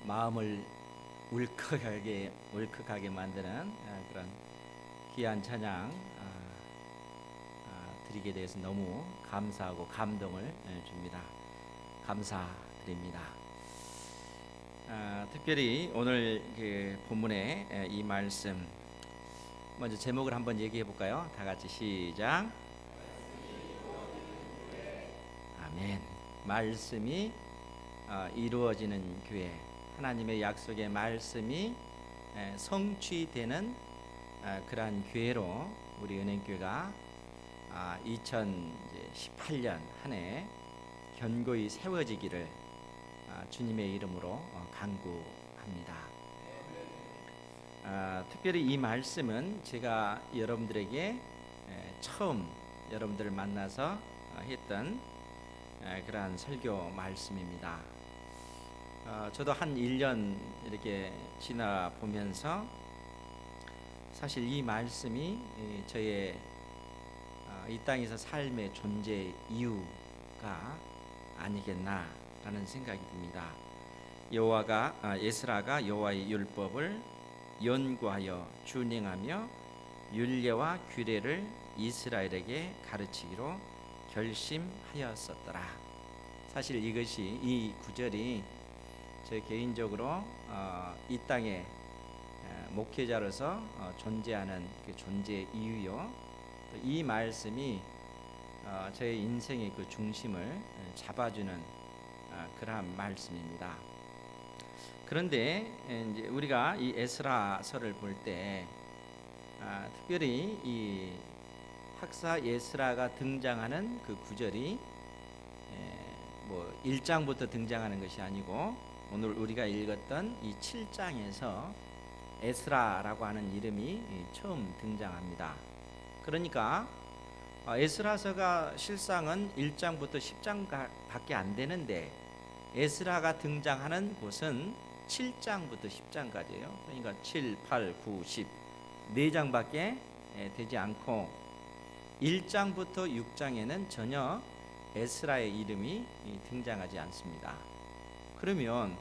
마음을 울컥하게 만드는 그런 귀한 찬양 드리게 돼서 너무 감사하고 감동을 줍니다. 감사드립니다. 특별히 오늘 그 본문의 이 말씀 먼저 제목을 한번 얘기해 볼까요? 다 같이 시작. 아멘. 말씀이 이루어지는 교회, 하나님의 약속의 말씀이 성취되는 그러한 교회로 우리 은행교회가 2018년 한 해 견고히 세워지기를 주님의 이름으로 간구합니다. 특별히 이 말씀은 제가 여러분들에게 처음 여러분들을 만나서 했던 그러한 설교 말씀입니다. 저도 한 1년 이렇게 지나 보면서 사실 이 말씀이 저의 이 땅에서 삶의 존재 이유가 아니겠나라는 생각이 듭니다. 에스라가 여호와의 율법을 연구하여 준행하며 율례와 규례를 이스라엘에게 가르치기로 결심하였었더라. 사실 이것이 이 구절이 제 개인적으로 이 땅에 목회자로서 존재하는 그 존재 이유요. 이 말씀이 제 인생의 그 중심을 잡아주는 그러한 말씀입니다. 그런데 이제 우리가 이 에스라서를 볼 때 특별히 이 학사 에스라가 등장하는 그 구절이 뭐 1장부터 등장하는 것이 아니고 오늘 우리가 읽었던 이 7장에서 에스라라고 하는 이름이 처음 등장합니다. 그러니까 에스라서가 실상은 1장부터 10장밖에 안 되는데 에스라가 등장하는 곳은 7장부터 10장까지예요. 그러니까 7, 8, 9, 10 4장밖에 되지 않고 1장부터 6장에는 전혀 에스라의 이름이 등장하지 않습니다. 그러면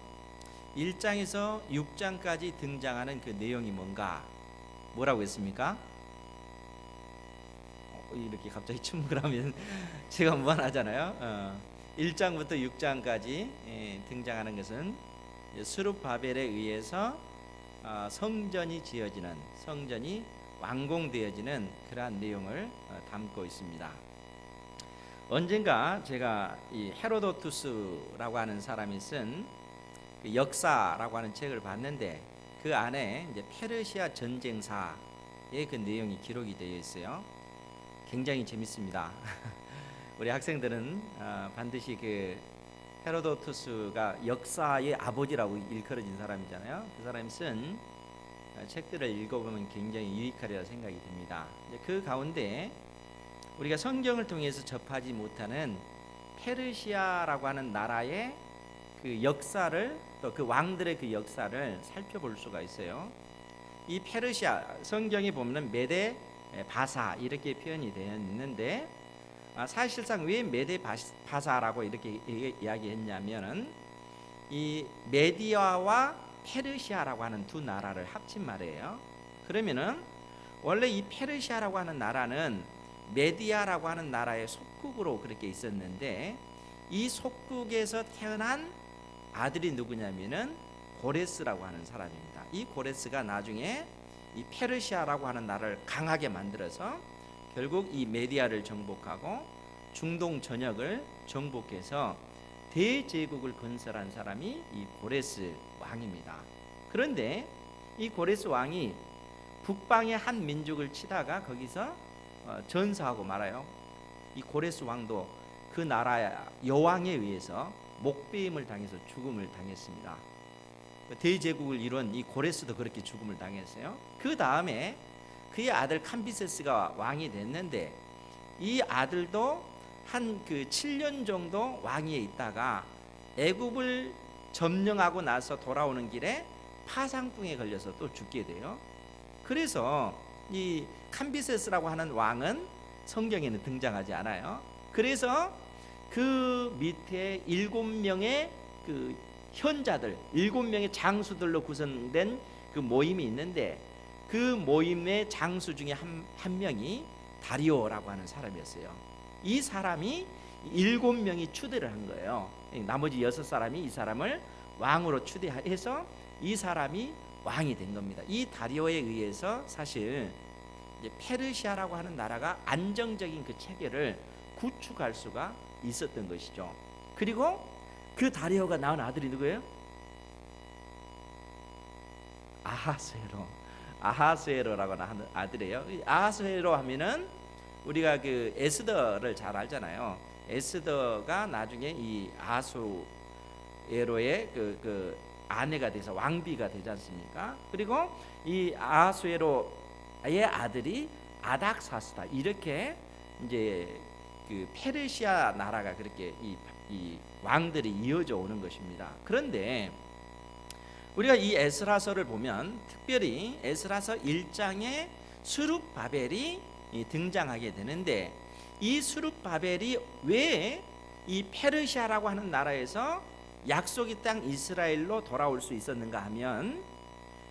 1장에서 6장까지 등장하는 그 내용이 뭐라고 했습니까? 이렇게 갑자기 침묵을 하면 제가 무안하잖아요. 1장부터 6장까지 등장하는 것은 스룹바벨에 의해서 성전이 완공되어지는 그러한 내용을 담고 있습니다. 언젠가 제가 이 헤로도투스라고 하는 사람이 쓴 그 역사라고 하는 책을 봤는데 그 안에 이제 페르시아 전쟁사의 그 내용이 기록이 되어 있어요. 굉장히 재밌습니다. 우리 학생들은 반드시 그 헤로도투스가 역사의 아버지라고 일컬어진 사람이잖아요. 그 사람이 쓴 책들을 읽어보면 굉장히 유익하리라 생각이 듭니다. 그 가운데 우리가 성경을 통해서 접하지 못하는 페르시아라고 하는 나라의 그 역사를 또 그 왕들의 그 역사를 살펴볼 수가 있어요. 이 페르시아 성경에 보면은 메데 바사 이렇게 표현이 되어 있는데 사실상 왜 메데 바사라고 이렇게 이야기했냐면은 이 메디아와 페르시아라고 하는 두 나라를 합친 말이에요. 그러면은 원래 이 페르시아라고 하는 나라는 메디아라고 하는 나라의 속국으로 그렇게 있었는데 이 속국에서 태어난 아들이 누구냐면은 고레스라고 하는 사람입니다. 이 고레스가 나중에 이 페르시아라고 하는 나라를 강하게 만들어서 결국 이 메디아를 정복하고 중동 전역을 정복해서 대제국을 건설한 사람이 이 고레스 왕입니다. 그런데 이 고레스 왕이 북방의 한 민족을 치다가 거기서 전사하고 말아요. 이 고레스 왕도 그 나라의 여왕에 의해서 목배임을 당해서 죽음을 당했습니다. 대제국을 이룬 이 고레스도 그렇게 죽음을 당했어요. 그 다음에 그의 아들 캄비세스가 왕이 됐는데 이 아들도 한 그 7년 정도 왕위에 있다가 애굽을 점령하고 나서 돌아오는 길에 파상풍에 걸려서 또 죽게 돼요. 그래서 이 캄비세스라고 하는 왕은 성경에는 등장하지 않아요. 그래서 그 밑에 7명의 그 현자들 7명의 장수들로 구성된 그 모임이 있는데 그 모임의 장수 중에 한 명이 다리오라고 하는 사람이었어요. 이 사람이 7명이 추대를 한 거예요. 나머지 6사람이 이 사람을 왕으로 추대해서 이 사람이 왕이 된 겁니다. 이 다리오에 의해서 사실 이제 페르시아라고 하는 나라가 안정적인 그 체계를 구축할 수가 있었던 것이죠. 그리고 그 다리오가 낳은 아들이 누구예요? 아하스웨로라고 하는 아들이에요. 아하스웨로 하면은 우리가 그 에스더를 잘 알잖아요. 에스더가 나중에 이 아하스웨로의 그 아내가 돼서 왕비가 되지 않습니까? 그리고 이 아하스웨로의 아들이 아닥사스다. 이렇게 이제 그 페르시아 나라가 그렇게 이 왕들이 이어져 오는 것입니다. 그런데 우리가 이 에스라서를 보면 특별히 에스라서 1장에 스룹바벨이 등장하게 되는데 이 스룹바벨이 왜 이 페르시아라고 하는 나라에서 약속의 땅 이스라엘로 돌아올 수 있었는가 하면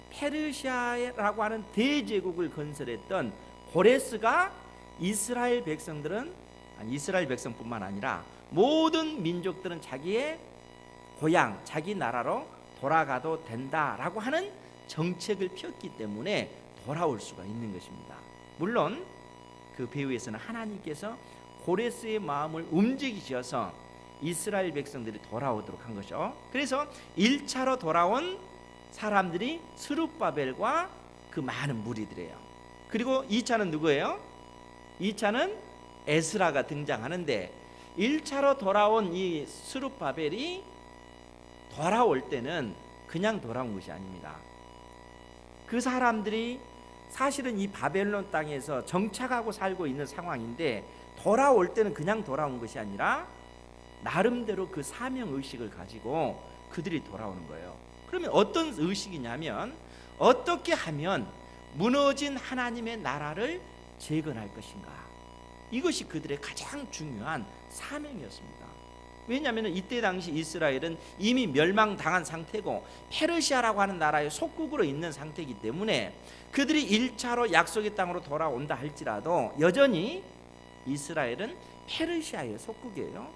페르시아라고 하는 대제국을 건설했던 고레스가 이스라엘 백성뿐만 아니라 모든 민족들은 자기의 고향, 자기 나라로 돌아가도 된다라고 하는 정책을 폈기 때문에 돌아올 수가 있는 것입니다. 물론 그 배후에서는 하나님께서 고레스의 마음을 움직이셔서 이스라엘 백성들이 돌아오도록 한 거죠. 그래서 1차로 돌아온 사람들이 스룹바벨과 그 많은 무리들이에요. 그리고 2차는 누구예요? 2차는 에스라가 등장하는데 1차로 돌아온 이 스룹바벨이 돌아올 때는 그냥 돌아온 것이 아닙니다. 그 사람들이 사실은 이 바벨론 땅에서 정착하고 살고 있는 상황인데 돌아올 때는 그냥 돌아온 것이 아니라 나름대로 그 사명 의식을 가지고 그들이 돌아오는 거예요. 그러면 어떤 의식이냐면 어떻게 하면 무너진 하나님의 나라를 재건할 것인가. 이것이 그들의 가장 중요한 사명이었습니다. 왜냐하면 이때 당시 이스라엘은 이미 멸망당한 상태고 페르시아라고 하는 나라의 속국으로 있는 상태이기 때문에 그들이 1차로 약속의 땅으로 돌아온다 할지라도 여전히 이스라엘은 페르시아의 속국이에요.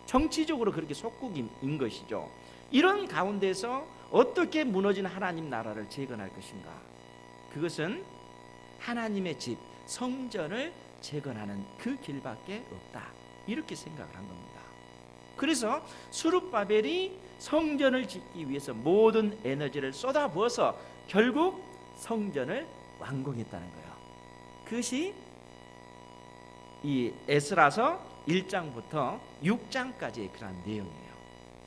정치적으로 그렇게 속국인 것이죠. 이런 가운데서 어떻게 무너진 하나님 나라를 재건할 것인가? 그것은 하나님의 집 성전을 재건하는 그 길밖에 없다. 이렇게 생각을 한 겁니다. 그래서 스룹바벨이 성전을 짓기 위해서 모든 에너지를 쏟아부어서 결국 성전을 완공했다는 거예요. 그것이 이 에스라서 1장부터 6장까지의 그런 내용이에요.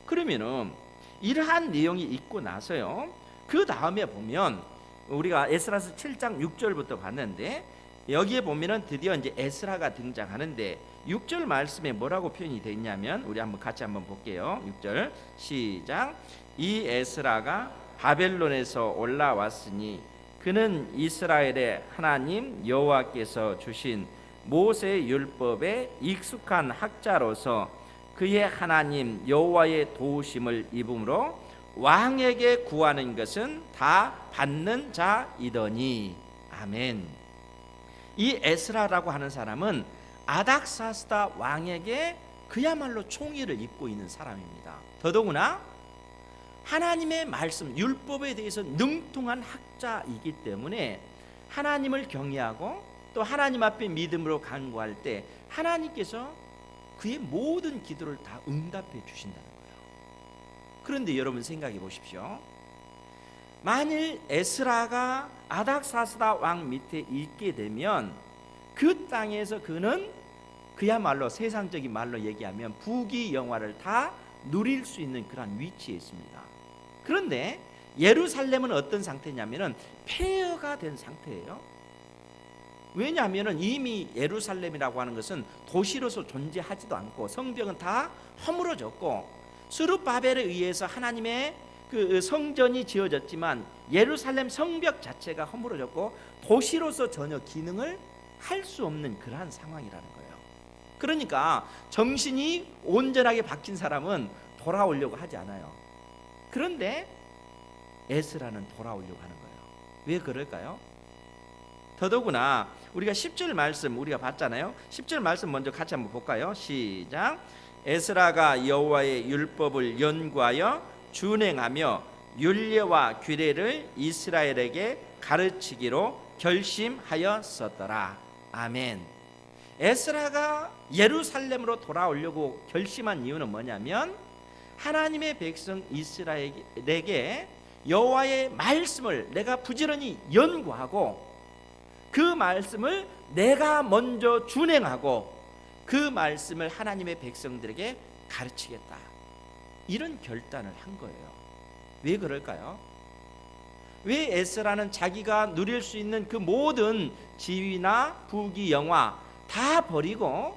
그러면은 이러한 내용이 있고 나서요. 그 다음에 보면 우리가 에스라서 7장 6절부터 봤는데 여기에 보면은 드디어 이제 에스라가 등장하는데 6절 말씀에 뭐라고 표현이 되어 있냐면 우리 같이 한번 볼게요. 6절 시작. 이 에스라가 바벨론에서 올라왔으니 그는 이스라엘의 하나님 여호와께서 주신 모세 율법에 익숙한 학자로서 그의 하나님 여호와의 도우심을 입음으로 왕에게 구하는 것은 다 받는 자이더니. 아멘. 이 에스라라고 하는 사람은 아닥사스다 왕에게 그야말로 총애를 입고 있는 사람입니다. 더더구나 하나님의 말씀 율법에 대해서 능통한 학자이기 때문에 하나님을 경외하고 또 하나님 앞에 믿음으로 간구할 때 하나님께서 그의 모든 기도를 다 응답해 주신다는 거예요. 그런데 여러분 생각해 보십시오. 만일 에스라가 아닥사스다 왕 밑에 있게 되면 그 땅에서 그는 그야말로 세상적인 말로 얘기하면 부귀 영화를 다 누릴 수 있는 그런 위치에 있습니다. 그런데 예루살렘은 어떤 상태냐면은 폐허가 된 상태예요. 왜냐하면은 이미 예루살렘이라고 하는 것은 도시로서 존재하지도 않고 성벽은 다 허물어졌고 스룹바벨에 의해서 하나님의 그 성전이 지어졌지만 예루살렘 성벽 자체가 허물어졌고 도시로서 전혀 기능을 할 수 없는 그러한 상황이라는 거예요. 그러니까 정신이 온전하게 박힌 사람은 돌아오려고 하지 않아요. 그런데 에스라는 돌아오려고 하는 거예요. 왜 그럴까요? 더더구나 우리가 10절 말씀 우리가 봤잖아요. 10절 말씀 먼저 같이 한번 볼까요? 시작. 에스라가 여호와의 율법을 연구하여 준행하며 율례와 규례를 이스라엘에게 가르치기로 결심하였었더라. 아멘. 에스라가 예루살렘으로 돌아오려고 결심한 이유는 뭐냐면 하나님의 백성 이스라엘에게 여호와의 말씀을 내가 부지런히 연구하고 그 말씀을 내가 먼저 준행하고 그 말씀을 하나님의 백성들에게 가르치겠다, 이런 결단을 한 거예요. 왜 그럴까요? 왜 에스라는 자기가 누릴 수 있는 그 모든 지위나 부귀 영화 다 버리고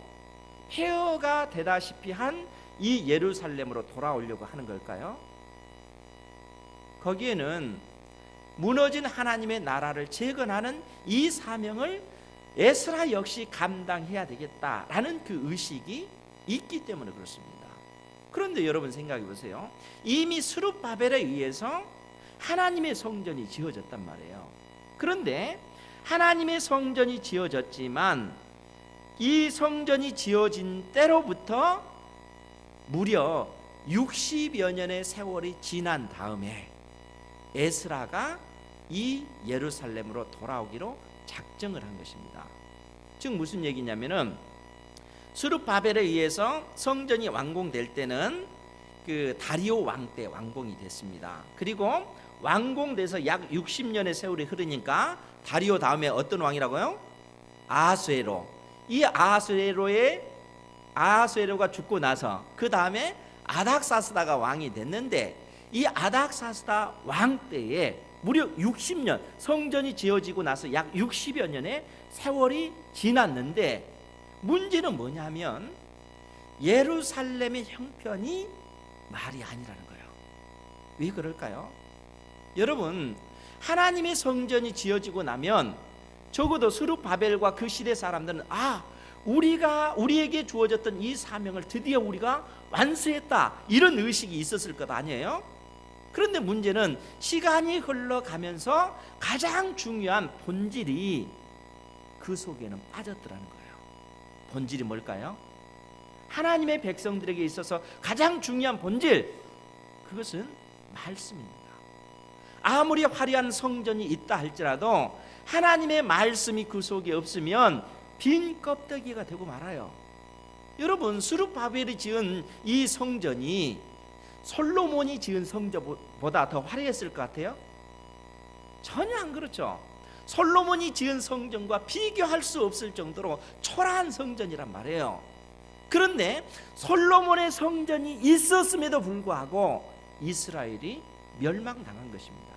폐허가 되다시피 한 이 예루살렘으로 돌아오려고 하는 걸까요? 거기에는 무너진 하나님의 나라를 재건하는 이 사명을 에스라 역시 감당해야 되겠다라는 그 의식이 있기 때문에 그렇습니다. 그런데 여러분 생각해 보세요. 이미 스룹바벨에 의해서 하나님의 성전이 지어졌단 말이에요. 그런데 하나님의 성전이 지어졌지만 이 성전이 지어진 때로부터 무려 60여 년의 세월이 지난 다음에 에스라가 이 예루살렘으로 돌아오기로 작정을 한 것입니다. 즉 무슨 얘기냐면은 스룹바벨에 의해서 성전이 완공될 때는 그 다리오 왕 때 완공이 됐습니다. 그리고 완공돼서 약 60년의 세월이 흐르니까 다리오 다음에 어떤 왕이라고요? 아하수에로. 이 아하수에로가 죽고 나서 그 다음에 아닥사스다가 왕이 됐는데 이 아닥사스다 왕 때에 무려 60년, 성전이 지어지고 나서 약 60여 년의 세월이 지났는데 문제는 뭐냐면 예루살렘의 형편이 말이 아니라는 거예요. 왜 그럴까요? 여러분, 하나님의 성전이 지어지고 나면 적어도 스룹바벨과 그 시대 사람들은 우리에게 주어졌던 이 사명을 드디어 우리가 완수했다, 이런 의식이 있었을 것 아니에요? 그런데 문제는 시간이 흘러가면서 가장 중요한 본질이 그 속에는 빠졌더라는 거예요. 본질이 뭘까요? 하나님의 백성들에게 있어서 가장 중요한 본질, 그것은 말씀입니다. 아무리 화려한 성전이 있다 할지라도 하나님의 말씀이 그 속에 없으면 빈 껍데기가 되고 말아요. 여러분, 스룹바벨이 지은 이 성전이 솔로몬이 지은 성전보다 더 화려했을 것 같아요? 전혀 안 그렇죠. 솔로몬이 지은 성전과 비교할 수 없을 정도로 초라한 성전이란 말이에요. 그런데 솔로몬의 성전이 있었음에도 불구하고 이스라엘이 멸망당한 것입니다.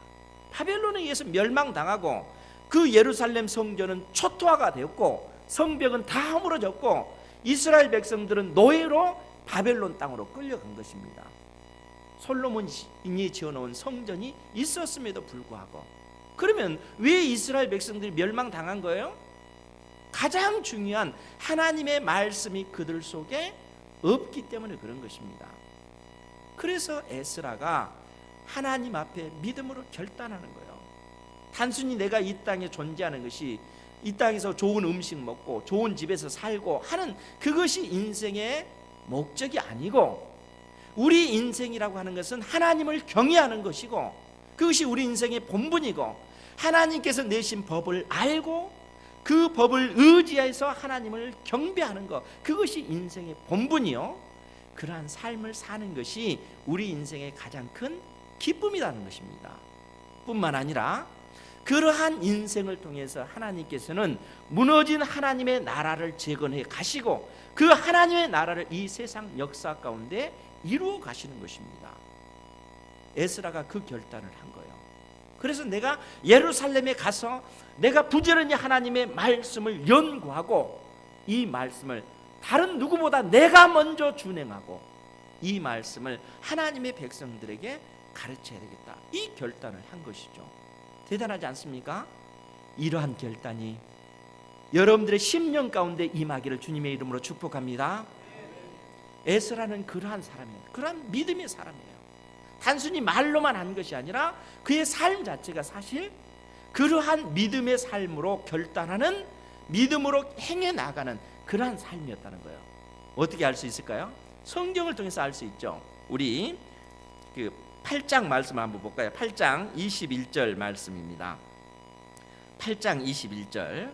바벨론에 의해서 멸망당하고 그 예루살렘 성전은 초토화가 되었고 성벽은 다 허물어졌고 이스라엘 백성들은 노예로 바벨론 땅으로 끌려간 것입니다. 솔로몬이 지어놓은 성전이 있었음에도 불구하고. 그러면 왜 이스라엘 백성들이 멸망당한 거예요? 가장 중요한 하나님의 말씀이 그들 속에 없기 때문에 그런 것입니다. 그래서 에스라가 하나님 앞에 믿음으로 결단하는 거예요. 단순히 내가 이 땅에 존재하는 것이, 이 땅에서 좋은 음식 먹고 좋은 집에서 살고 하는 그것이 인생의 목적이 아니고, 우리 인생이라고 하는 것은 하나님을 경외하는 것이고 그것이 우리 인생의 본분이고, 하나님께서 내신 법을 알고 그 법을 의지해서 하나님을 경배하는 것, 그것이 인생의 본분이요, 그러한 삶을 사는 것이 우리 인생의 가장 큰 기쁨이라는 것입니다. 뿐만 아니라 그러한 인생을 통해서 하나님께서는 무너진 하나님의 나라를 재건해 가시고 그 하나님의 나라를 이 세상 역사 가운데 이루어 가시는 것입니다. 에스라가 그 결단을 한 거예요. 그래서 내가 예루살렘에 가서 내가 부지런히 하나님의 말씀을 연구하고 이 말씀을 다른 누구보다 내가 먼저 준행하고 이 말씀을 하나님의 백성들에게 가르쳐야 되겠다, 이 결단을 한 것이죠. 대단하지 않습니까? 이러한 결단이 여러분들의 10년 가운데 임하기를 주님의 이름으로 축복합니다. 에스라는 그러한 사람이에요. 그러한 믿음의 사람이에요. 단순히 말로만 한 것이 아니라 그의 삶 자체가 사실 그러한 믿음의 삶으로 결단하는, 믿음으로 행해 나가는 그러한 삶이었다는 거예요. 어떻게 알 수 있을까요? 성경을 통해서 알 수 있죠. 우리 그 8장 말씀 한번 볼까요? 8장 21절 말씀입니다. 8장 21절,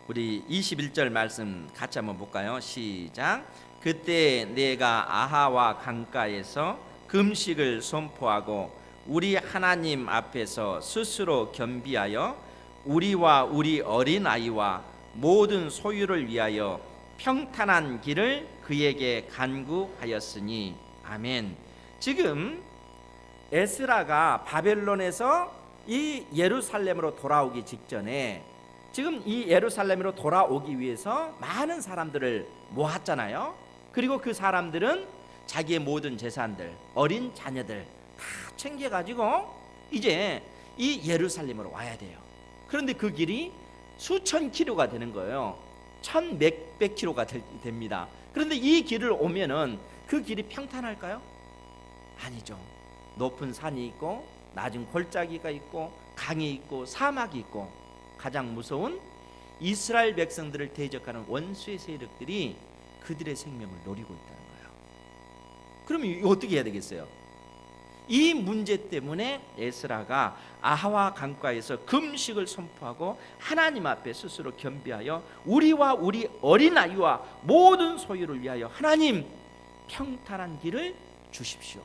우리 21절 말씀 같이 한번 볼까요? 시작. 그때 내가 아하와 강가에서 금식을 선포하고 우리 하나님 앞에서 스스로 겸비하여 우리와 우리 어린아이와 모든 소유를 위하여 평탄한 길을 그에게 간구하였으니. 아멘. 지금 에스라가 바벨론에서 이 예루살렘으로 돌아오기 직전에, 지금 이 예루살렘으로 돌아오기 위해서 많은 사람들을 모았잖아요. 그리고 그 사람들은 자기의 모든 재산들, 어린 자녀들 다 챙겨가지고 이제 이 예루살렘으로 와야 돼요. 그런데 그 길이 수천 킬로가 되는 거예요. 1,100 킬로가 됩니다. 그런데 이 길을 오면은 그 길이 평탄할까요? 아니죠. 높은 산이 있고 낮은 골짜기가 있고 강이 있고 사막이 있고, 가장 무서운 이스라엘 백성들을 대적하는 원수의 세력들이 그들의 생명을 노리고 있다는 거예요. 그러면 어떻게 해야 되겠어요? 이 문제 때문에 에스라가 아하와 강가에서 금식을 선포하고 하나님 앞에 스스로 겸비하여 우리와 우리 어린아이와 모든 소유를 위하여 하나님 평탄한 길을 주십시오.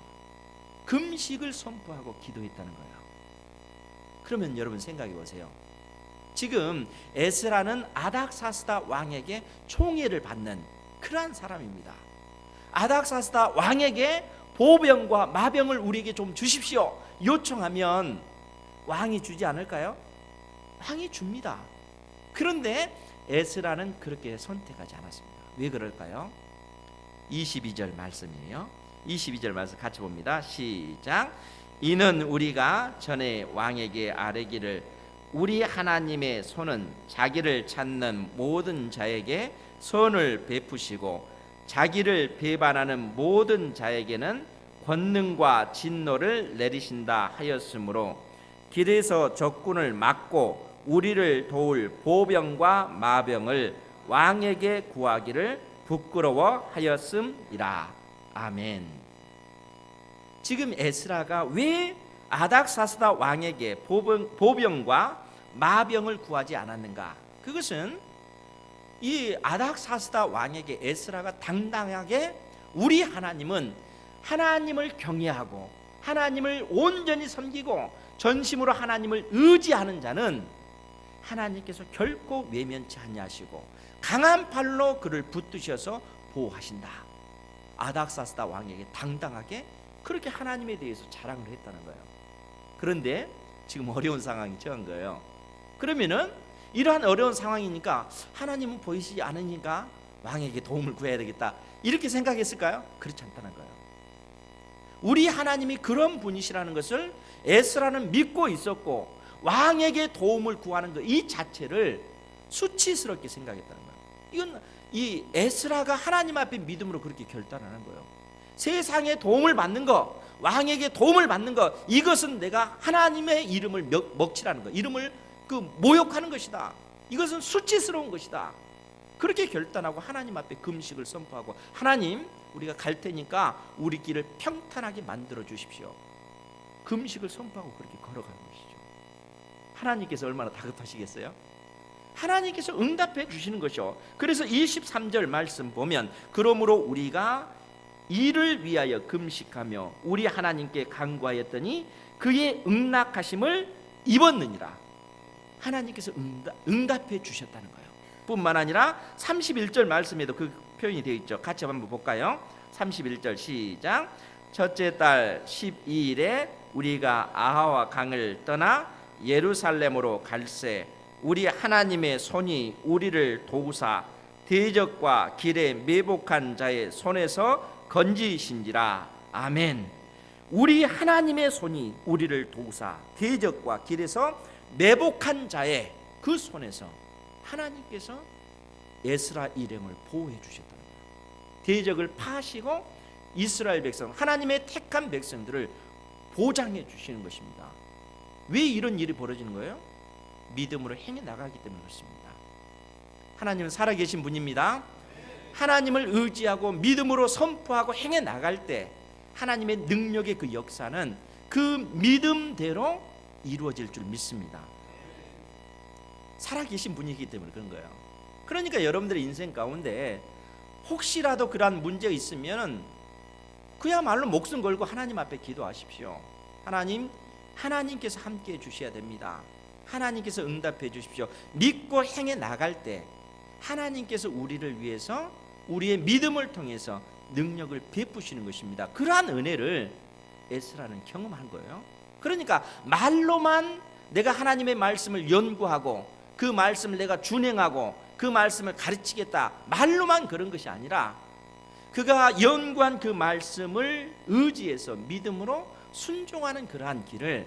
금식을 선포하고 기도했다는 거예요. 그러면 여러분 생각해 보세요. 지금 에스라는 아닥사스다 왕에게 총애를 받는 그러한 사람입니다. 아닥사스다 왕에게 보병과 마병을 우리에게 좀 주십시오 요청하면 왕이 주지 않을까요? 왕이 줍니다. 그런데 에스라는 그렇게 선택하지 않았습니다. 왜 그럴까요? 22절 말씀이에요. 22절 말씀 같이 봅니다. 시작. 이는 우리가 전에 왕에게 아뢰기를 우리 하나님의 손은 자기를 찾는 모든 자에게 선을 베푸시고 자기를 배반하는 모든 자에게는 권능과 진노를 내리신다 하였으므로 길에서 적군을 막고 우리를 도울 보병과 마병을 왕에게 구하기를 부끄러워하였음이라. 아멘. 지금 에스라가 왜 아닥사스다 왕에게 보병과 마병을 구하지 않았는가? 그것은 이 아닥사스다 왕에게 에스라가 당당하게 우리 하나님은 하나님을 경외하고 하나님을 온전히 섬기고 전심으로 하나님을 의지하는 자는 하나님께서 결코 외면치 아니하시고 강한 팔로 그를 붙드셔서 보호하신다. 아닥사스다 왕에게 당당하게 그렇게 하나님에 대해서 자랑을 했다는 거예요. 그런데 지금 어려운 상황이 처한 거예요. 그러면은 이러한 어려운 상황이니까 하나님은 보이시지 않으니까 왕에게 도움을 구해야 되겠다 이렇게 생각했을까요? 그렇지 않다는 거예요. 우리 하나님이 그런 분이시라는 것을 에스라는 믿고 있었고 왕에게 도움을 구하는 것 이 자체를 수치스럽게 생각했다는 거예요. 이건 이 에스라가 하나님 앞에 믿음으로 그렇게 결단하는 거예요. 세상에 도움을 받는 것, 왕에게 도움을 받는 것, 이것은 내가 하나님의 이름을 먹칠하는 것, 이름을 모욕하는 것이다. 이것은 수치스러운 것이다. 그렇게 결단하고 하나님 앞에 금식을 선포하고 하나님 우리가 갈 테니까 우리 길을 평탄하게 만들어 주십시오. 금식을 선포하고 그렇게 걸어가는 것이죠. 하나님께서 얼마나 다급하시겠어요? 하나님께서 응답해 주시는 것이죠. 그래서 23절 말씀 보면 그러므로 우리가 이를 위하여 금식하며 우리 하나님께 간구하였더니 그의 응낙하심을 입었느니라. 하나님께서 응답해 주셨다는 거예요. 뿐만 아니라 31절 말씀에도 그 표현이 되어 있죠. 같이 한번 볼까요? 31절 시작. 첫째 달 12일에 우리가 아하와 강을 떠나 예루살렘으로 갈새 우리 하나님의 손이 우리를 도우사 대적과 길에 매복한 자의 손에서 건지신지라. 아멘. 우리 하나님의 손이 우리를 도우사 대적과 길에서 매복한 자의 그 손에서 하나님께서 에스라 일행을 보호해 주셨다는 거예요. 대적을 파하시고 이스라엘 백성, 하나님의 택한 백성들을 보장해 주시는 것입니다. 왜 이런 일이 벌어지는 거예요? 믿음으로 행해 나가기 때문에 그렇습니다. 하나님은 살아계신 분입니다. 하나님을 의지하고 믿음으로 선포하고 행해 나갈 때 하나님의 능력의 그 역사는 그 믿음대로 이루어질 줄 믿습니다. 살아계신 분이기 때문에 그런 거예요. 그러니까 여러분들의 인생 가운데 혹시라도 그러한 문제가 있으면 그야말로 목숨 걸고 하나님 앞에 기도하십시오. 하나님께서 함께 해 주셔야 됩니다. 하나님께서 응답해 주십시오. 믿고 행해 나갈 때 하나님께서 우리를 위해서 우리의 믿음을 통해서 능력을 베푸시는 것입니다. 그러한 은혜를 에스라는 경험한 거예요. 그러니까 말로만 내가 하나님의 말씀을 연구하고 그 말씀을 내가 준행하고 그 말씀을 가르치겠다, 말로만 그런 것이 아니라 그가 연구한 그 말씀을 의지해서 믿음으로 순종하는 그러한 길을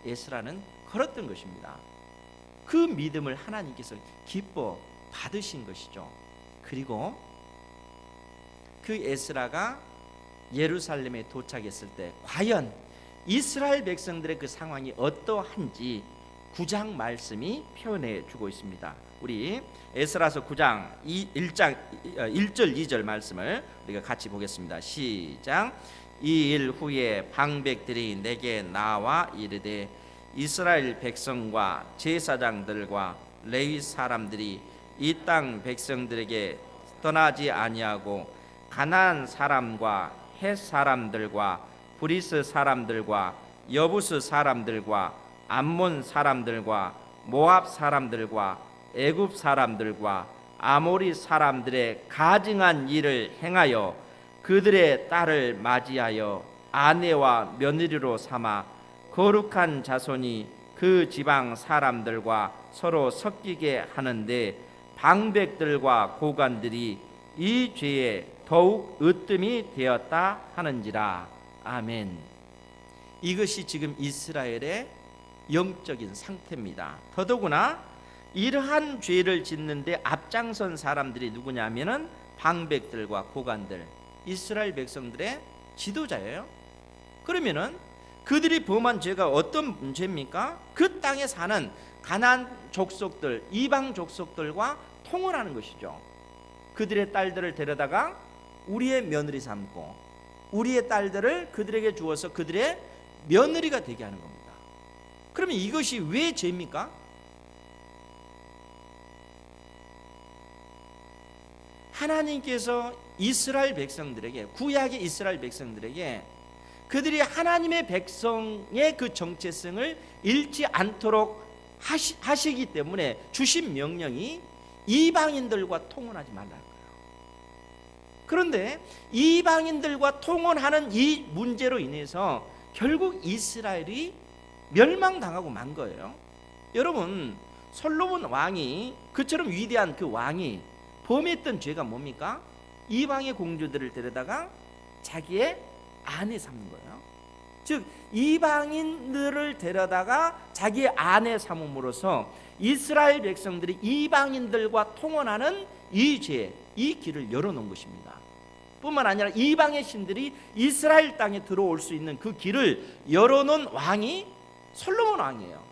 에스라는 걸었던 것입니다. 그 믿음을 하나님께서 기뻐 받으신 것이죠. 그리고 그 에스라가 예루살렘에 도착했을 때 과연 이스라엘 백성들의 그 상황이 어떠한지 9장 말씀이 표현해 주고 있습니다. 우리 에스라서 9장 1절 2절 말씀을 우리가 같이 보겠습니다. 시작. 이 일 후에 방백들이 내게 나와 이르되 이스라엘 백성과 제사장들과 레위 사람들이 이 땅 백성들에게 떠나지 아니하고 가나안 사람과 헷 사람들과 브리스 사람들과 여부스 사람들과 암몬 사람들과 모압 사람들과 애굽 사람들과 아모리 사람들의 가증한 일을 행하여 그들의 딸을 맞이하여 아내와 며느리로 삼아 거룩한 자손이 그 지방 사람들과 서로 섞이게 하는데 방백들과 고관들이 이 죄에 더욱 으뜸이 되었다 하는지라. 아멘. 이것이 지금 이스라엘의 영적인 상태입니다. 더더구나 이러한 죄를 짓는데 앞장선 사람들이 누구냐면은 방백들과 고관들, 이스라엘 백성들의 지도자예요. 그러면은 그들이 범한 죄가 어떤 죄입니까? 그 땅에 사는 가나안 족속들, 이방 족속들과 통혼하는 것이죠. 그들의 딸들을 데려다가 우리의 며느리 삼고 우리의 딸들을 그들에게 주어서 그들의 며느리가 되게 하는 겁니다. 그러면 이것이 왜 죄입니까? 하나님께서 이스라엘 백성들에게, 구약의 이스라엘 백성들에게 그들이 하나님의 백성의 그 정체성을 잃지 않도록 하시기 때문에 주신 명령이 이방인들과 통혼하지 말라는 거예요. 그런데 이방인들과 통혼하는 이 문제로 인해서 결국 이스라엘이 멸망당하고 만 거예요. 여러분, 솔로몬 왕이, 그처럼 위대한 그 왕이 범했던 죄가 뭡니까? 이방의 공주들을 데려다가 자기의 아내 삼는 거예요. 즉 이방인들을 데려다가 자기의 아내 삼음으로써 이스라엘 백성들이 이방인들과 통혼하는 이 죄, 이 길을 열어놓은 것입니다. 뿐만 아니라 이방의 신들이 이스라엘 땅에 들어올 수 있는 그 길을 열어놓은 왕이 솔로몬 왕이에요.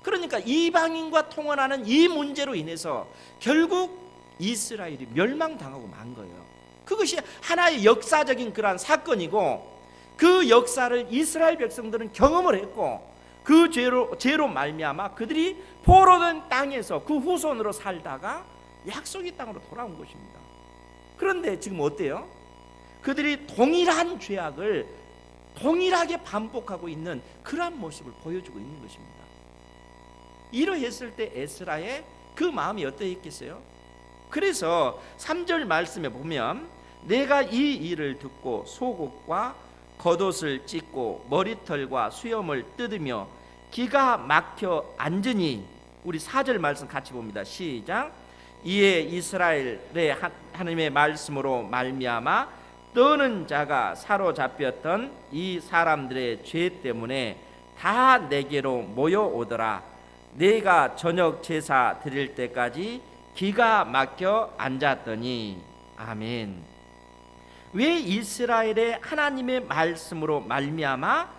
그러니까 이방인과 통혼하는 이 문제로 인해서 결국 이스라엘이 멸망당하고 만 거예요. 그것이 하나의 역사적인 그러한 사건이고, 그 역사를 이스라엘 백성들은 경험을 했고, 그 죄로 말미암아 그들이 포로된 땅에서 그 후손으로 살다가 약속의 땅으로 돌아온 것입니다. 그런데 지금 어때요? 그들이 동일한 죄악을 동일하게 반복하고 있는 그러한 모습을 보여주고 있는 것입니다. 이러했을 때 에스라의 그 마음이 어떠했겠어요? 그래서 3절 말씀에 보면 내가 이 일을 듣고 속옷과 겉옷을 찢고 머리털과 수염을 뜯으며 기가 막혀 앉으니, 우리 4절 말씀 같이 봅니다. 시작. 이에 이스라엘의 하나님의 말씀으로 말미암아 떠는 자가 사로잡혔던 이 사람들의 죄 때문에 다 내게로 모여오더라. 내가 저녁 제사 드릴 때까지 기가 막혀 앉았더니. 아멘. 왜 이스라엘의 하나님의 말씀으로 말미암아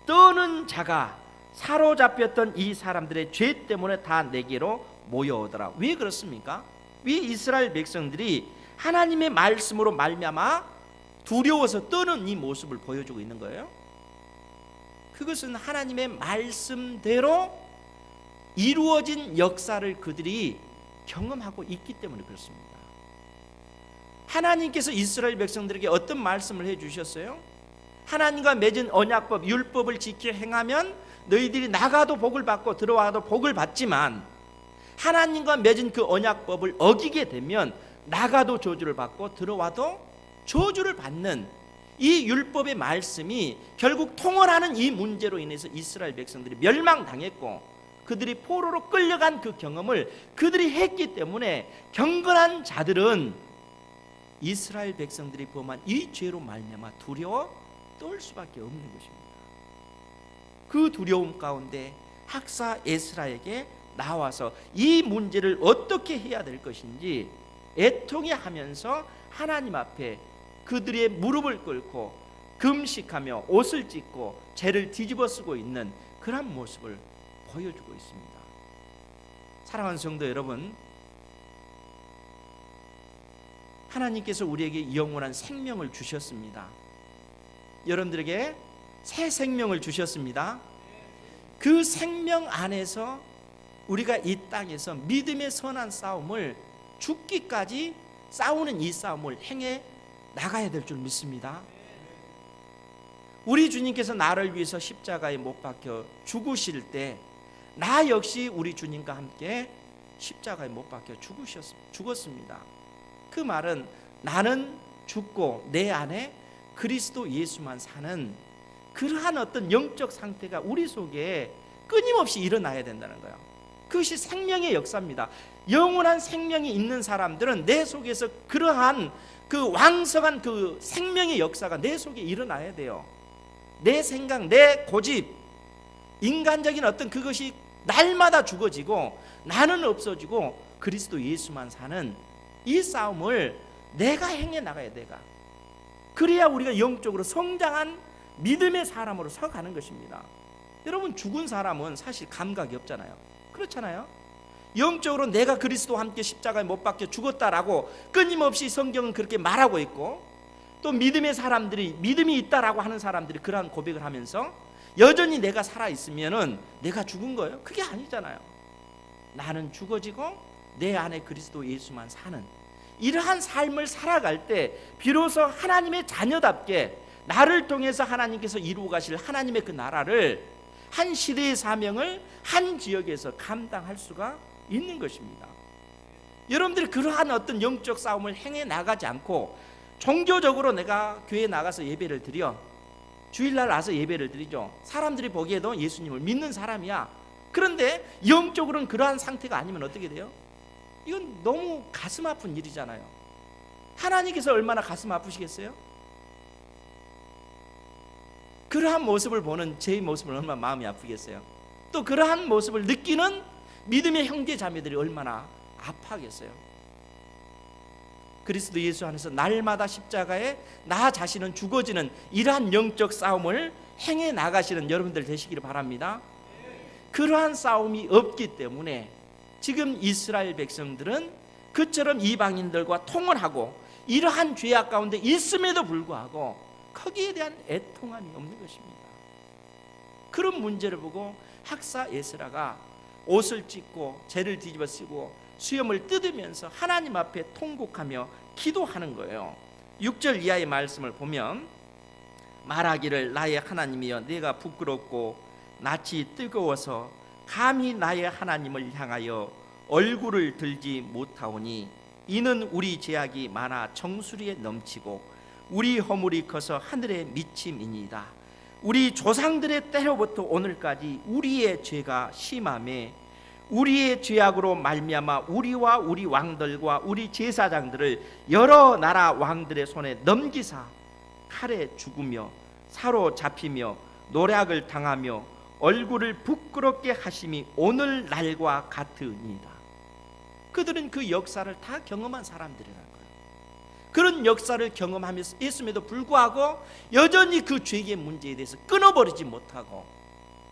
떠는 자가 사로잡혔던 이 사람들의 죄 때문에 다 내게로 모여오더라. 왜 그렇습니까? 왜 이스라엘 백성들이 하나님의 말씀으로 말미암아 두려워서 떠는 이 모습을 보여주고 있는 거예요? 그것은 하나님의 말씀대로 이루어진 역사를 그들이 경험하고 있기 때문에 그렇습니다. 하나님께서 이스라엘 백성들에게 어떤 말씀을 해주셨어요? 하나님과 맺은 언약법, 율법을 지켜 행하면 너희들이 나가도 복을 받고 들어와도 복을 받지만, 하나님과 맺은 그 언약법을 어기게 되면 나가도 저주를 받고 들어와도 저주를 받는 이 율법의 말씀이 결국 통원하는 이 문제로 인해서 이스라엘 백성들이 멸망당했고, 그들이 포로로 끌려간 그 경험을 그들이 했기 때문에 경건한 자들은 이스라엘 백성들이 범한 이 죄로 말미암아 두려워 떨 수밖에 없는 것입니다. 그 두려움 가운데 학사 에스라에게 나와서 이 문제를 어떻게 해야 될 것인지 애통해 하면서 하나님 앞에 그들의 무릎을 꿇고 금식하며 옷을 찢고 죄를 뒤집어 쓰고 있는 그런 모습을 보여주고 있습니다. 사랑하는 성도 여러분, 하나님께서 우리에게 영원한 생명을 주셨습니다. 여러분들에게 새 생명을 주셨습니다. 그 생명 안에서 우리가 이 땅에서 믿음의 선한 싸움을 죽기까지 싸우는 이 싸움을 행해 나가야 될 줄 믿습니다. 우리 주님께서 나를 위해서 십자가에 못 박혀 죽으실 때 나 역시 우리 주님과 함께 십자가에 못 박혀 죽었습니다. 그 말은 나는 죽고 내 안에 그리스도 예수만 사는 그러한 어떤 영적 상태가 우리 속에 끊임없이 일어나야 된다는 거예요. 그것이 생명의 역사입니다. 영원한 생명이 있는 사람들은 내 속에서 그러한 그 왕성한 그 생명의 역사가 내 속에 일어나야 돼요. 내 생각, 내 고집, 인간적인 어떤 그것이 날마다 죽어지고 나는 없어지고 그리스도 예수만 사는 이 싸움을 내가 행해 나가야 돼. 그래야 우리가 영적으로 성장한 믿음의 사람으로 서가는 것입니다. 여러분, 죽은 사람은 사실 감각이 없잖아요. 그렇잖아요. 영적으로 내가 그리스도와 함께 십자가에 못 박혀 죽었다라고 끊임없이 성경은 그렇게 말하고 있고, 또 믿음의 사람들이, 믿음이 있다라고 하는 사람들이 그러한 고백을 하면서 여전히 내가 살아있으면은 내가 죽은 거예요? 그게 아니잖아요. 나는 죽어지고 내 안에 그리스도 예수만 사는 이러한 삶을 살아갈 때 비로소 하나님의 자녀답게 나를 통해서 하나님께서 이루어 가실 하나님의 그 나라를, 한 시대의 사명을 한 지역에서 감당할 수가 있는 것입니다. 여러분들이 그러한 어떤 영적 싸움을 행해 나가지 않고 종교적으로 내가 교회에 나가서 예배를 드려, 주일날 와서 예배를 드리죠. 사람들이 보기에도 예수님을 믿는 사람이야. 그런데 영적으로는 그러한 상태가 아니면 어떻게 돼요? 이건 너무 가슴 아픈 일이잖아요. 하나님께서 얼마나 가슴 아프시겠어요? 그러한 모습을 보는 제 모습을 얼마나 마음이 아프겠어요? 또 그러한 모습을 느끼는 믿음의 형제 자매들이 얼마나 아파하겠어요? 그리스도 예수 안에서 날마다 십자가에 나 자신은 죽어지는 이러한 영적 싸움을 행해 나가시는 여러분들 되시기를 바랍니다. 그러한 싸움이 없기 때문에 지금 이스라엘 백성들은 그처럼 이방인들과 통혼하고 이러한 죄악 가운데 있음에도 불구하고 거기에 대한 애통함이 없는 것입니다. 그런 문제를 보고 학사 에스라가 옷을 찢고 죄를 뒤집어 쓰고 수염을 뜯으면서 하나님 앞에 통곡하며 기도하는 거예요. 6절 이하의 말씀을 보면 말하기를 나의 하나님이여 내가 부끄럽고 낯이 뜨거워서 감히 나의 하나님을 향하여 얼굴을 들지 못하오니 이는 우리 죄악이 많아 정수리에 넘치고 우리 허물이 커서 하늘에 미침이니이다. 우리 조상들의 때로부터 오늘까지 우리의 죄가 심하매 우리의 죄악으로 말미암아 우리와 우리 왕들과 우리 제사장들을 여러 나라 왕들의 손에 넘기사 칼에 죽으며 사로잡히며 노략을 당하며 얼굴을 부끄럽게 하심이 오늘 날과 같으니이다. 그들은 그 역사를 다 경험한 사람들이라는 거예요. 그런 역사를 경험하면서 있음에도 불구하고 여전히 그 죄의 문제에 대해서 끊어버리지 못하고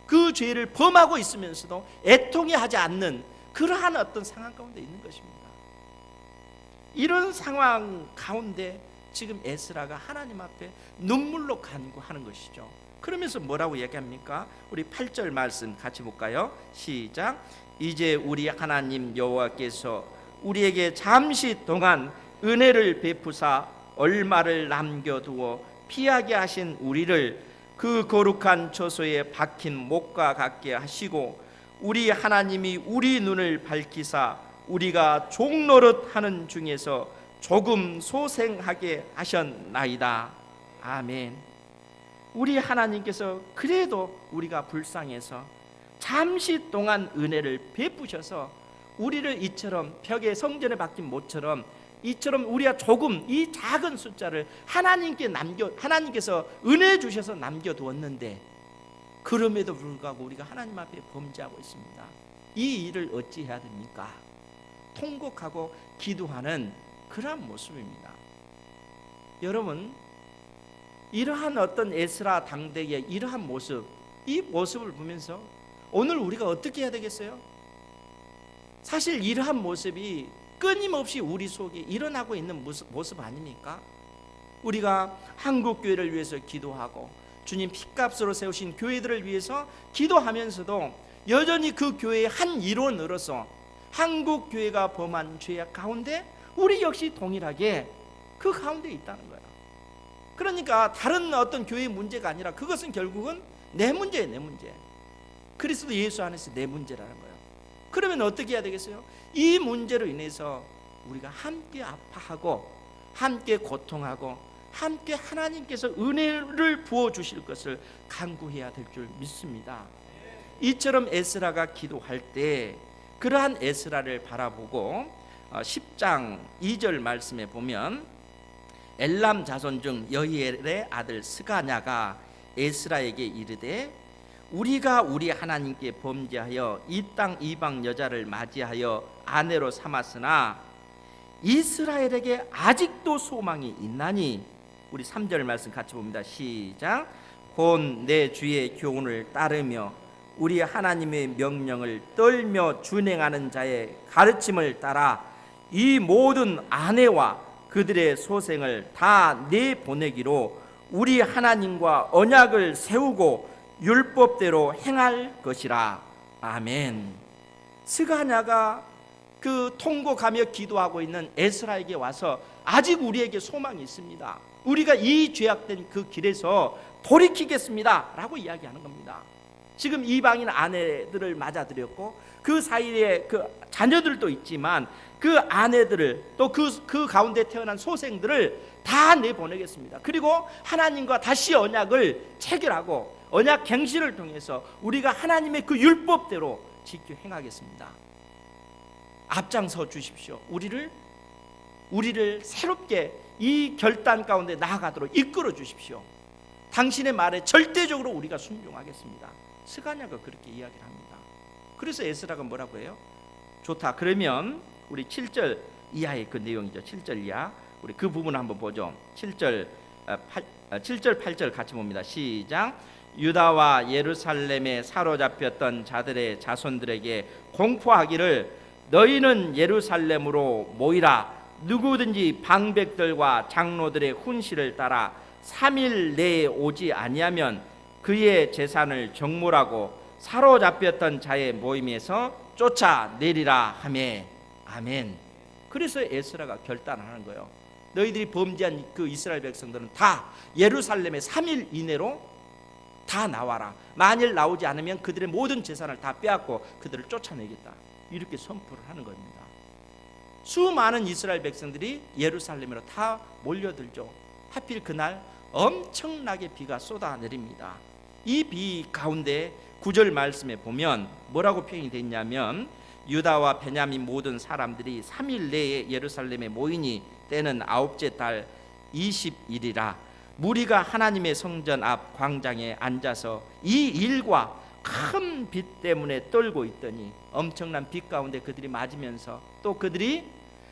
그 죄를 범하고 있으면서도 애통해 하지 않는 그러한 어떤 상황 가운데 있는 것입니다. 이런 상황 가운데 지금 에스라가 하나님 앞에 눈물로 간구하는 것이죠. 그러면서 뭐라고 얘기합니까? 우리 8절 말씀 같이 볼까요? 시작. 이제 우리 하나님 여호와께서 우리에게 잠시 동안 은혜를 베푸사 얼마를 남겨두어 피하게 하신 우리를 그 거룩한 처소에 박힌 목과 같게 하시고 우리 하나님이 우리 눈을 밝히사 우리가 종노릇 하는 중에서 조금 소생하게 하셨나이다. 아멘. 우리 하나님께서 그래도 우리가 불쌍해서 잠시 동안 은혜를 베푸셔서 우리를 이처럼 벽에 성전에 박힌 못처럼 이처럼 우리가 조금 이 작은 숫자를 하나님께서 은혜 주셔서 남겨두었는데 그럼에도 불구하고 우리가 하나님 앞에 범죄하고 있습니다. 이 일을 어찌 해야 됩니까? 통곡하고 기도하는 그러한 모습입니다. 여러분, 이러한 어떤 에스라 당대의 이러한 모습, 이 모습을 보면서 오늘 우리가 어떻게 해야 되겠어요? 사실 이러한 모습이 끊임없이 우리 속에 일어나고 있는 모습 아닙니까? 우리가 한국 교회를 위해서 기도하고 주님 핏값으로 세우신 교회들을 위해서 기도하면서도 여전히 그 교회의 한 일원으로서 한국 교회가 범한 죄악 가운데 우리 역시 동일하게 그 가운데 있다는 거예요. 그러니까 다른 어떤 교회의 문제가 아니라 그것은 결국은 내 문제예요, 내 문제. 그리스도 예수 안에서 내 문제라는 거예요. 그러면 어떻게 해야 되겠어요? 이 문제로 인해서 우리가 함께 아파하고 함께 고통하고 함께 하나님께서 은혜를 부어주실 것을 간구해야 될 줄 믿습니다. 이처럼 에스라가 기도할 때 그러한 에스라를 바라보고 10장 2절 말씀에 보면 엘람 자손 중 여히엘의 아들 스가냐가 에스라에게 이르되 우리가 우리 하나님께 범죄하여 이 땅 이방 여자를 맞이하여 아내로 삼았으나 이스라엘에게 아직도 소망이 있나니 우리 3절 말씀 같이 봅니다. 시작. 곧 내 주의 교훈을 따르며 우리 하나님의 명령을 떨며 준행하는 자의 가르침을 따라 이 모든 아내와 그들의 소생을 다 내보내기로 우리 하나님과 언약을 세우고 율법대로 행할 것이라. 아멘. 스가냐가 그 통곡하며 기도하고 있는 에스라에게 와서 아직 우리에게 소망이 있습니다. 우리가 이 죄악된 그 길에서 돌이키겠습니다 라고 이야기하는 겁니다. 지금 이방인 아내들을 맞아들였고 그 사이에 그 자녀들도 있지만 그 아내들을 또 그 가운데 태어난 소생들을 다 내보내겠습니다. 그리고 하나님과 다시 언약을 체결하고 언약 갱신을 통해서 우리가 하나님의 그 율법대로 지켜 행하겠습니다. 앞장서 주십시오. 우리를 새롭게 이 결단 가운데 나아가도록 이끌어 주십시오. 당신의 말에 절대적으로 우리가 순종하겠습니다. 스가냐가 그렇게 이야기를 합니다. 그래서 에스라가 뭐라고 해요? 좋다. 그러면 우리 7절 이하의 그 내용이죠. 7절 이하. 우리 그 부분 한번 보죠. 7절 8절 같이 봅니다. 시작. 유다와 예루살렘에 사로잡혔던 자들의 자손들에게 공포하기를 너희는 예루살렘으로 모이라. 누구든지 방백들과 장로들의 훈시를 따라 3일 내에 오지 아니하면 그의 재산을 정몰하고 사로잡혔던 자의 모임에서 쫓아내리라 하매. 아멘. 그래서 에스라가 결단하는 거예요. 너희들이 범죄한 그 이스라엘 백성들은 다 예루살렘에 3일 이내로 다 나와라. 만일 나오지 않으면 그들의 모든 재산을 다 빼앗고 그들을 쫓아내겠다. 이렇게 선포를 하는 겁니다. 수많은 이스라엘 백성들이 예루살렘으로 다 몰려들죠. 하필 그날 엄청나게 비가 쏟아내립니다. 이 비 가운데 9절 말씀에 보면 뭐라고 표현이 됐냐면 유다와 베냐민 모든 사람들이 3일 내에 예루살렘에 모이니 때는 9째 달 20일이라 무리가 하나님의 성전 앞 광장에 앉아서 이 일과 큰 빛 때문에 떨고 있더니 엄청난 빛 가운데 그들이 맞으면서 또 그들이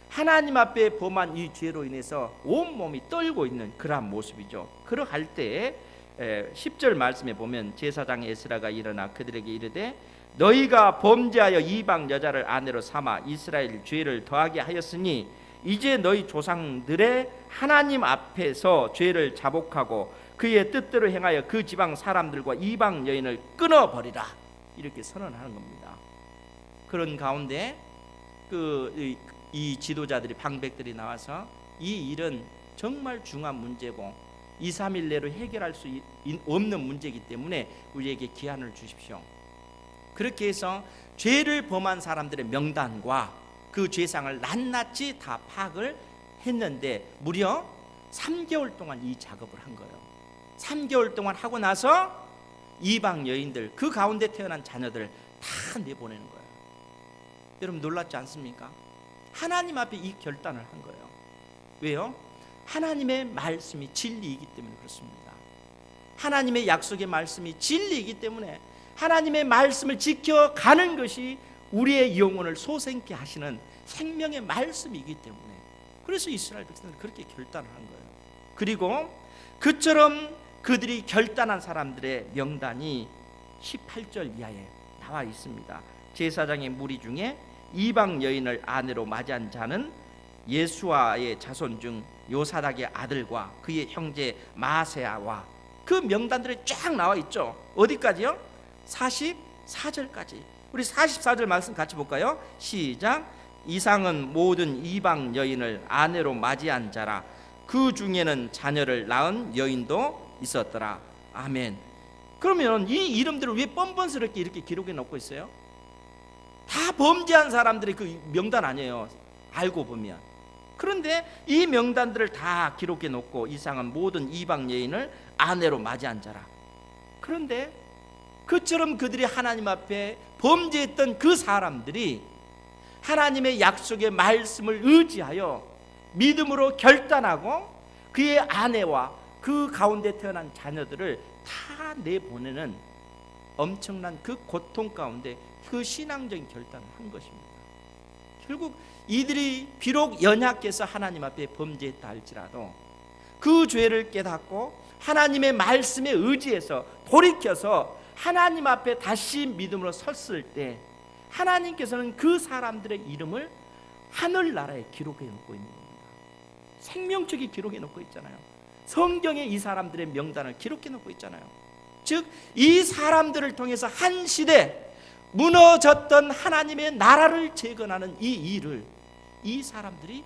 하나님 앞에 범한 이 죄로 인해서 온몸이 떨고 있는 그러한 모습이죠. 그러할 때 10절 말씀에 보면 제사장 에스라가 일어나 그들에게 이르되 너희가 범죄하여 이방 여자를 아내로 삼아 이스라엘 죄를 더하게 하였으니 이제 너희 조상들의 하나님 앞에서 죄를 자복하고 그의 뜻대로 행하여 그 지방 사람들과 이방 여인을 끊어버리라, 이렇게 선언하는 겁니다. 그런 가운데 이 지도자들이, 방백들이 나와서 이 일은 정말 중요한 문제고 2, 3일 내로 해결할 수 없는 문제이기 때문에 우리에게 기한을 주십시오. 그렇게 해서 죄를 범한 사람들의 명단과 그 죄상을 낱낱이 다 파악을 했는데 무려 3개월 동안 이 작업을 한 거예요. 3개월 동안 하고 나서 이방 여인들, 그 가운데 태어난 자녀들을 다 내보내는 거예요. 여러분 놀랍지 않습니까? 하나님 앞에 이 결단을 한 거예요. 왜요? 하나님의 말씀이 진리이기 때문에 그렇습니다. 하나님의 약속의 말씀이 진리이기 때문에 하나님의 말씀을 지켜가는 것이 우리의 영혼을 소생케 하시는 생명의 말씀이기 때문에, 그래서 이스라엘 백성들이 그렇게 결단을 한 거예요. 그리고 그처럼 그들이 결단한 사람들의 명단이 18절 이하에 나와 있습니다. 제사장의 무리 중에 이방 여인을 아내로 맞이한 자는 예수아의 자손 중 요사닥의 아들과 그의 형제 마세아와, 그 명단들이 쫙 나와 있죠. 어디까지요? 44절까지. 우리 44절 말씀 같이 볼까요? 시작. 이상은 모든 이방 여인을 아내로 맞이한 자라. 그 중에는 자녀를 낳은 여인도 있었더라. 아멘. 그러면 이 이름들을 왜 뻔뻔스럽게 이렇게 기록해 놓고 있어요? 다 범죄한 사람들의 그 명단 아니에요, 알고 보면. 그런데 이 명단들을 다 기록해 놓고 이상은 모든 이방 여인을 아내로 맞이한 자라. 그런데 그처럼 그들이 하나님 앞에 범죄했던 그 사람들이 하나님의 약속의 말씀을 의지하여 믿음으로 결단하고 그의 아내와 그 가운데 태어난 자녀들을 다 내보내는 엄청난 그 고통 가운데 그 신앙적인 결단을 한 것입니다. 결국 이들이 비록 연약해서 하나님 앞에 범죄했다 할지라도 그 죄를 깨닫고 하나님의 말씀에 의지해서 돌이켜서 하나님 앞에 다시 믿음으로 섰을 때 하나님께서는 그 사람들의 이름을 하늘나라에 기록해 놓고 있는 겁니다. 생명책에 기록해 놓고 있잖아요. 성경에 이 사람들의 명단을 기록해 놓고 있잖아요. 즉 이 사람들을 통해서 한 시대 무너졌던 하나님의 나라를 재건하는 이 일을 이 사람들이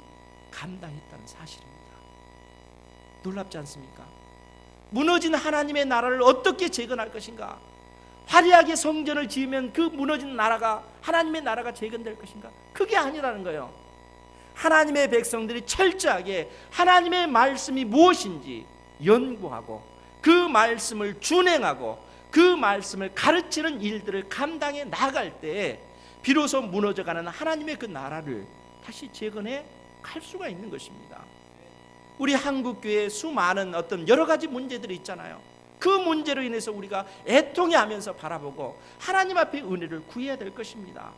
감당했다는 사실입니다. 놀랍지 않습니까? 무너진 하나님의 나라를 어떻게 재건할 것인가? 화려하게 성전을 지으면 그 무너진 나라가, 하나님의 나라가 재건될 것인가? 그게 아니라는 거예요. 하나님의 백성들이 철저하게 하나님의 말씀이 무엇인지 연구하고 그 말씀을 준행하고 그 말씀을 가르치는 일들을 감당해 나갈 때 비로소 무너져가는 하나님의 그 나라를 다시 재건해 갈 수가 있는 것입니다. 우리 한국교회에 수많은 어떤 여러 가지 문제들이 있잖아요. 그 문제로 인해서 우리가 애통해하면서 바라보고 하나님 앞에 은혜를 구해야 될 것입니다.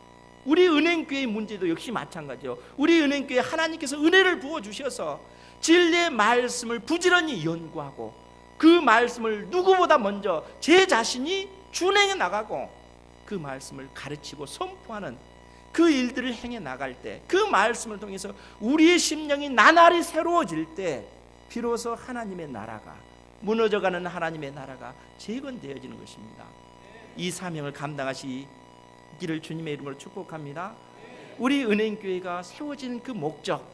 우리 은행교회의 문제도 역시 마찬가지요. 우리 은행교회 하나님께서 은혜를 부어주셔서 진리의 말씀을 부지런히 연구하고 그 말씀을 누구보다 먼저 제 자신이 준행해 나가고 그 말씀을 가르치고 선포하는 그 일들을 행해 나갈 때, 그 말씀을 통해서 우리의 심령이 나날이 새로워질 때 비로소 하나님의 나라가, 무너져가는 하나님의 나라가 재건되어지는 것입니다. 이 사명을 감당하시기를 주님의 이름으로 축복합니다. 우리 은행교회가 세워진 그 목적,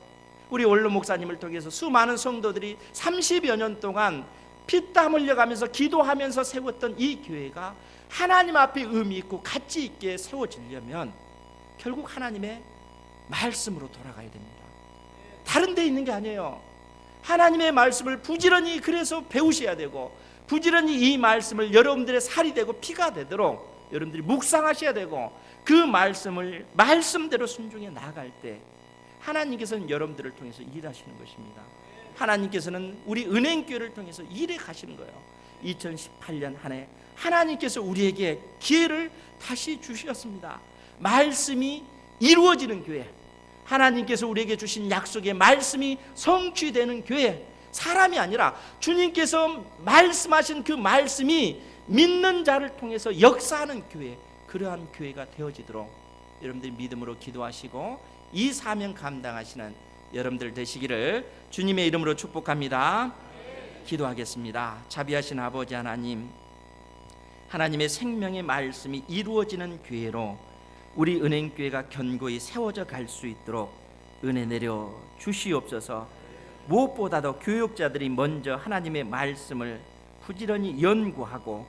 우리 원로 목사님을 통해서 수많은 성도들이 30여 년 동안 피땀 흘려가면서 기도하면서 세웠던 이 교회가 하나님 앞에 의미 있고 가치 있게 세워지려면 결국 하나님의 말씀으로 돌아가야 됩니다. 다른 데 있는 게 아니에요. 하나님의 말씀을 부지런히 그래서 배우셔야 되고, 부지런히 이 말씀을 여러분들의 살이 되고 피가 되도록 여러분들이 묵상하셔야 되고, 그 말씀을 말씀대로 순종해 나갈 때 하나님께서는 여러분들을 통해서 일하시는 것입니다. 하나님께서는 우리 은행교회를 통해서 일해 가시는 거예요. 2018년 한 해 하나님께서 우리에게 기회를 다시 주셨습니다. 말씀이 이루어지는 교회, 하나님께서 우리에게 주신 약속의 말씀이 성취되는 교회, 사람이 아니라 주님께서 말씀하신 그 말씀이 믿는 자를 통해서 역사하는 교회, 그러한 교회가 되어지도록 여러분들이 믿음으로 기도하시고 이 사명 감당하시는 여러분들 되시기를 주님의 이름으로 축복합니다. 기도하겠습니다. 자비하신 아버지 하나님, 하나님의 생명의 말씀이 이루어지는 교회로 우리 은행교회가 견고히 세워져 갈 수 있도록 은혜 내려 주시옵소서. 무엇보다도 교육자들이 먼저 하나님의 말씀을 부지런히 연구하고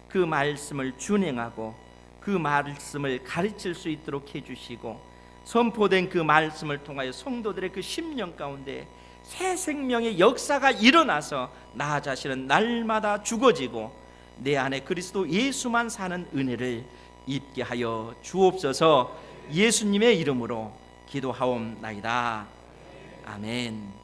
그 말씀을 준행하고 그 말씀을 가르칠 수 있도록 해주시고, 선포된 그 말씀을 통하여 성도들의 그 심령 가운데 새 생명의 역사가 일어나서 나 자신은 날마다 죽어지고 내 안에 그리스도 예수만 사는 은혜를 입게 하여 주옵소서. 예수님의 이름으로 기도하옵나이다. 아멘.